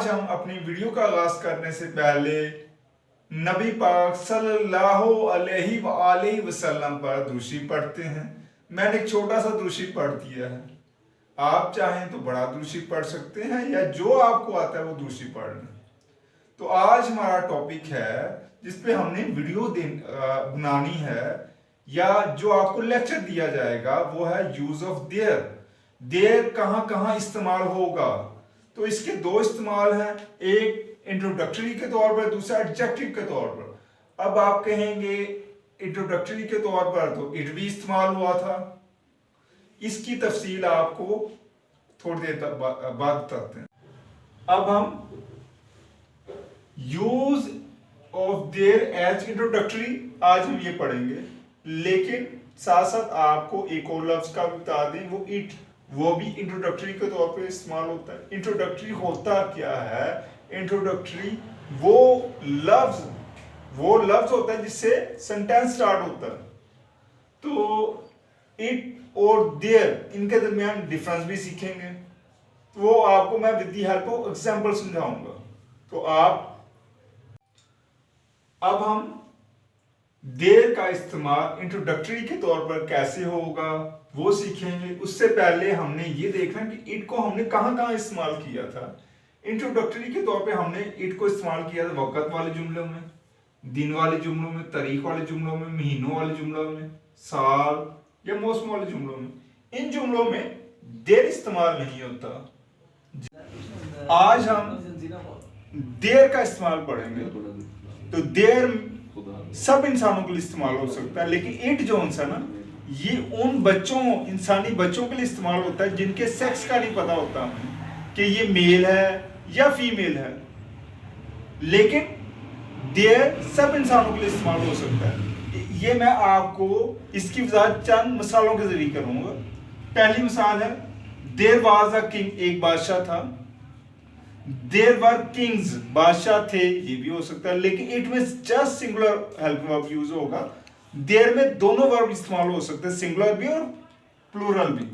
आज हम अपनी वीडियो का आगाज करने से पहले नबी पाक सल्लल्लाहु अलैहि वसल्लम पर दुरूशी पढ़ते हैं। मैंने एक छोटा सा दुरूशी पढ़ दिया है, आप चाहें तो बड़ा दुरूशी पढ़ सकते हैं या जो आपको आता है वो दुरूशी पढ़ लें। तो आज हमारा टॉपिक है जिसपे हमने वीडियो बनानी है या जो आपको लेक्चर दिया जाएगा वो है यूज ऑफ देयर। देयर कहाँ कहाँ इस्तेमाल होगा। तो इसके दो इस्तेमाल हैं, एक इंट्रोडक्टरी के तौर पर, दूसरा एडजेक्टिव के तौर पर। अब आप कहेंगे इंट्रोडक्टरी के तौर पर तो इट भी इस्तेमाल हुआ था, इसकी तफसील आपको थोड़ी देर तक बाद बताते हैं। अब हम use of there as introductory आज हम ये पढ़ेंगे, लेकिन साथ साथ आपको एक और लफ्ज का भी बता दें, वो भी इंट्रोडक्टरी के तौर पे इस्तेमाल होता है। इंट्रोडक्टरी होता क्या है? इंट्रोडक्टरी वो लफ्ज होता है जिससे सेंटेंस स्टार्ट होता है। तो इट और देयर इनके दरमियान डिफरेंस भी सीखेंगे, वो आपको मैं with the help of example समझाऊंगा। तो अब हम देयर का इस्तेमाल इंट्रोडक्टरी के तौर पर कैसे होगा वो सीखेंगे। उससे पहले हमने ये देखना कि इट को हमने कहां कहां इस्तेमाल किया था। इंट्रोडक्टरी के तौर पे हमने इट को इस्तेमाल किया था वक्त वाले जुमलों में, दिन वाले जुमलों में, तारीख वाले जुमलों में, महीनों वाले जुमलों में, साल या मौसम वाले जुमलों में। इन जुमलों में देयर इस्तेमाल नहीं होता। आज हम देयर का इस्तेमाल पढ़ेंगे। तो देयर सब इंसानों के लिए इस्तेमाल हो सकता है, लेकिन इट जो है ना, ये उन बच्चों, इंसानी बच्चों के लिए इस्तेमाल होता है जिनके सेक्स का नहीं पता होता हमें कि ये मेल है या फीमेल है। लेकिन देयर सब इंसानों के लिए इस्तेमाल हो सकता है। ये मैं आपको इसकी वजाहत चंद मिसालों के जरिए करूंगा। पहली मिसाल है, देयर वाज अ किंग, एक बादशाह था। देयर वर किंग्स, बादशाह थे, ये भी हो सकता है, लेकिन इट में just singular helping verb use होगा। देयर में दोनों वर्ब इस्तेमाल हो सकते हैं, सिंगुलर भी और प्लूरल भी।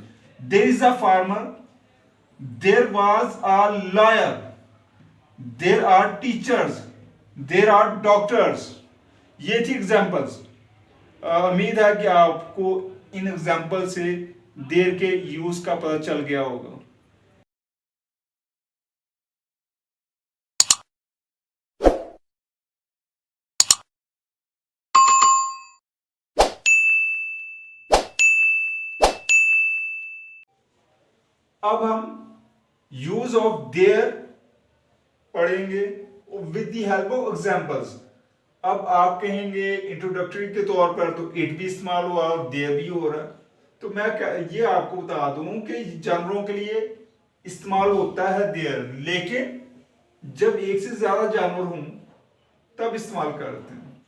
There is a farmer, there was a lawyer, there are teachers, there are doctors. ये थी एग्जांपल्स। उम्मीद है कि आपको इन एग्जांपल से देयर के यूज का पता चल गया होगा। अब हम यूज ऑफ देयर पढ़ेंगे with the help of examples. अब आप कहेंगे इंट्रोडक्टरी के तौर पर तो इट भी इस्तेमाल हुआ और देयर भी हो रहा है। तो मैं ये आपको बता दूं कि जानवरों के लिए इस्तेमाल होता है देयर, लेकिन जब एक से ज्यादा जानवर हों तब इस्तेमाल करते हैं।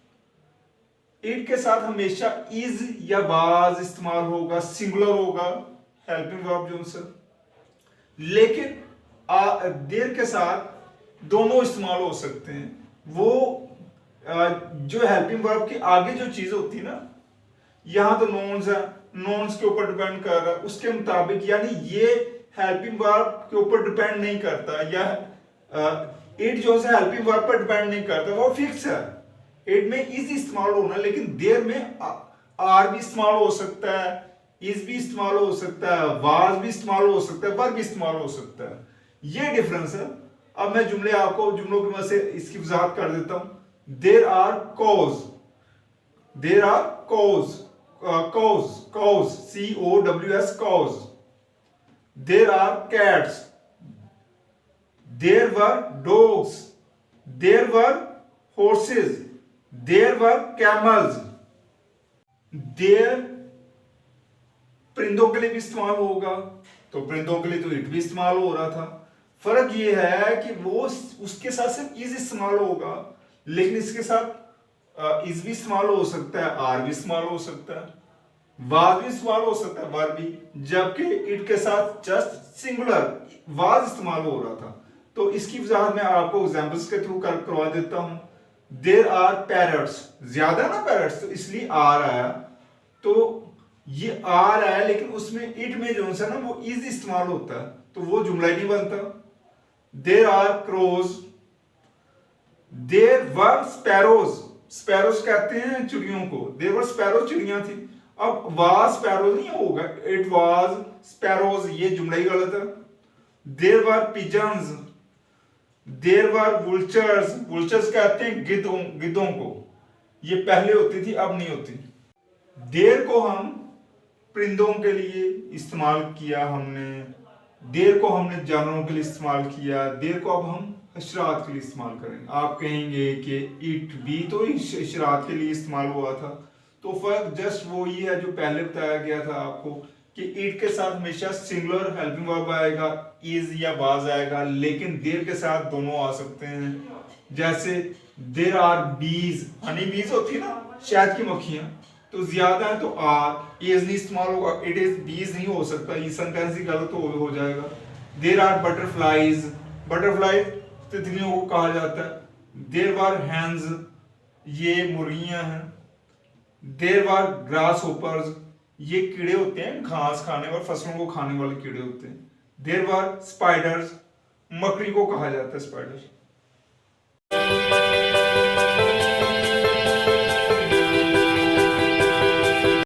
इट के साथ हमेशा इज या वाज इस्तेमाल होगा, सिंगुलर होगा हेल्पिंग वर्ब जो सर। लेकिन देयर के साथ दोनों इस्तेमाल हो सकते हैं। वो जो हेल्पिंग वर्ब के आगे जो चीज होती है ना, यहां तो नोन्स है, नोन्स के ऊपर डिपेंड कर रहा है उसके मुताबिक, यानी ये हेल्पिंग वर्ब के ऊपर डिपेंड नहीं करता, या इट जो है हेल्पिंग वर्ब पर डिपेंड नहीं करता, वो फिक्स है। इट में इज इस्तेमाल होना, लेकिन देयर में आर भी इस्तेमाल हो सकता है, इज भी इस्तेमाल हो सकता है, वाज भी इस्तेमाल हो सकता है, वर्ब भी इस्तेमाल हो सकता है। ये डिफरेंस है। अब मैं जुमलों की मदद से इसकी वजाहत कर देता हूं। There are cows, there are cows, cows COWS cows. There are cats, there were dogs, there were horses, there were camels. There परिंदों के लिए भी इस्तेमाल होगा, तो परिंदों के लिए तो इट भी इस्तेमाल हो रहा था। फर्क ये है कि वो उसके साथ सिर्फ इज इस्तेमाल होगा, लेकिन इसके साथ इज भी इस्तेमाल हो सकता है, आर भी इस्तेमाल हो सकता है, वाज भी इस्तेमाल हो सकता है, वर्ब भी। जबकि इट के साथ जस्ट सिंगुलर वाज इस्तेमाल हो रहा था। तो इसकी वजाहत मैं आपको एग्जांपल्स के थ्रू करवा देता हूं। देयर आर पैरट्स, ज्यादा ना पैरट्स, तो इसलिए आर आया। तो ये आर आया, लेकिन उसमें इट में जो है ना वो इज इस्तेमाल होता है, तो वो जुमला ही नहीं बनता। There are crows, there were sparrows, sparrows कहते हैं चिड़ियों को, देयर वर स्पैरोज चिड़ियां थी। अब वाज स्पैरोज नहीं होगा, इट वाज स्पैरोज, ये जुमला ही गलत है। There were pigeons, there were vultures, vultures कहते हैं गिद्धों, गिद्धों को, ये पहले होती थी अब नहीं होती। देर को हम परिंदों के लिए इस्तेमाल किया हमने, देर को हमने जानवरों के लिए इस्तेमाल किया, देर को अब हम हशरात के लिए इस्तेमाल करेंगे। आप कहेंगे कि इट भी तो हशरात के लिए इस्तेमाल हुआ था, तो फर्क जस्ट वो ही है जो पहले बताया गया था आपको कि इट के साथ हमेशा सिंगुलर हेल्पिंग वर्ब आएगा, इज या वाज आएगा, लेकिन देर के साथ दोनों आ सकते हैं। जैसे देर आर बीज, हनी बीज होती है ना शहद की मक्खियां, तो ज्यादा है तो आर, इज नहीं इस्तेमाल होगा, इट इज बीज नहीं हो सकता, ये सेंटेंस ही गलत हो जाएगा। देर आर बटरफ्लाइज, बटरफ्लाई तितलियों को कहा जाता है। देर वर हैंस, ये मुर्गियां हैं। देर वर ग्रास होपर्स, ये कीड़े होते हैं घास खाने और फसलों को खाने वाले कीड़े होते हैं। देर वर स्पाइडर्स, मकड़ी को कहा जाता है स्पाइडर।